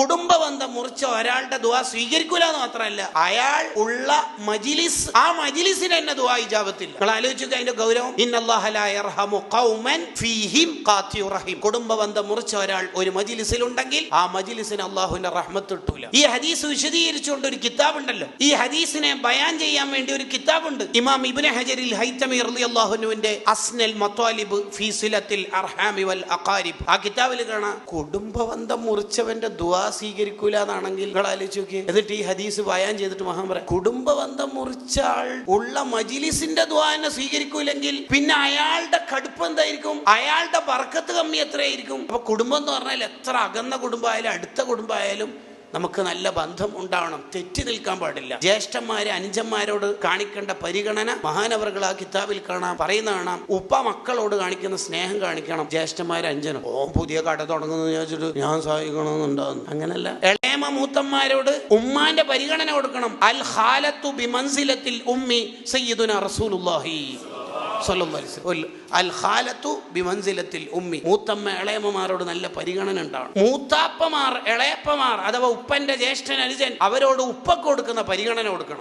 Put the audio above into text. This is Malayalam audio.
കുടുംബബന്ധം മുറിച്ച ഒരാളുടെ ദുആ സ്വീകരിക്കൂല എന്ന് മാത്രമല്ല, അയാൾ ഉള്ള മജ്ലിസ്, ആ മജ്ലിസിന് തന്നെ ദുആ ഇജാബത്തില്ല. നിങ്ങൾ ആലോചിക്കുക അതിന്റെ ഗൗരവം. ഇന്നല്ലാഹ ലാ യർഹമു ഖൗമൻ ഫീഹിം ഖാതിഉർ റഹീം. കുടുംബബന്ധം മുറിച്ച ഒരാൾ ഒരു മജ്ലിസിൽ ഉണ്ടെങ്കിൽ ആ മജ്ലിസിന് അല്ലാഹുവിന്റെ റഹ്മത്ത് കിട്ടൂല. ഈ ഹദീസ് വിശദീകരിച്ചുകൊണ്ട് ഒരു കിതാബ് ഉണ്ടല്ലോ, ഈ ഹദീസിനെ ബയാൻ ചെയ്യാൻ വേണ്ടി ഒരു കിതാബുണ്ട്. ഇമാം ഇബ്നു ഹജറിൽ ഹൈതമി റളിയല്ലാഹു അൻഹുവിന്റെ അസ്നൽ മത്വാലിബ് ഫീ സിലത്തിൽ അർഹാമി വൽ അഖാരിബ്, ആ കിതാബിൽ കാണാം കുടുംബബന്ധം മുറിച്ചവന്റെ ദുആ സ്വീകരിക്കൂല എന്നാണെങ്കിൽ നിങ്ങൾ ആലോചിച്ച് നോക്കിയേ. എന്നിട്ട് ഈ ഹദീസ് ബയാൻ ചെയ്തിട്ട് മഹാൻ പറയാം, കുടുംബബന്ധം മുറിച്ച ആൾ ഉള്ള മജ്ലിസിന്റെ ദുആ എന്നെ സ്വീകരിക്കൂലെങ്കിൽ പിന്നെ അയാളുടെ കടുപ്പം എന്തായിരിക്കും, അയാളുടെ ബർക്കത്ത് കമ്മി എത്രയായിരിക്കും. അപ്പൊ കുടുംബം എന്ന് പറഞ്ഞാൽ എത്ര അകന്ന കുടുംബമായാലും അടുത്ത കുടുംബമായാലും നമുക്ക് നല്ല ബന്ധം ഉണ്ടാവണം, തെറ്റി നിൽക്കാൻ പാടില്ല. ജ്യേഷ്ഠന്മാര് അനുജന്മാരോട് കാണിക്കേണ്ട പരിഗണന മഹാനവറുകൾ ആ കിതാബിൽ കാണാം, പറയുന്ന കാണാം. ഉപ്പ മക്കളോട് കാണിക്കുന്ന സ്നേഹം കാണിക്കണം ജ്യേഷ്ഠന്മാര് അഞ്ചനും. പുതിയ കട തുടങ്ങുന്നു വിചാരിച്ചിട്ട് ഞാൻ സഹായിക്കണമെന്നുണ്ടാകുന്നു, അങ്ങനല്ല. ഇളയമ മൂത്തന്മാരോട് ഉമ്മാന്റെ പരിഗണന കൊടുക്കണം. അൽ ഖാലത്തു ബിമൻസിലത്തിൽ ഉമ്മി സയ്യിദുനാ റസൂലുള്ളാഹി സ്വല്ലല്ലാഹു അലൈഹി വസല്ലം. അൽ ഖാലത്തു ബിമൻസിലത്തിൽ ഉമ്മി. മൂത്തമ്മ ഇളയമ്മമാരോട് നല്ല പരിഗണന ഉണ്ടാവണം. മൂത്താപ്പമാർ ഇളയപ്പമാർ അഥവാ ഉപ്പന്റെ ജ്യേഷ്ഠൻ അനുജൻ അവരോട് ഉപ്പക്ക് കൊടുക്കുന്ന പരിഗണന കൊടുക്കണം.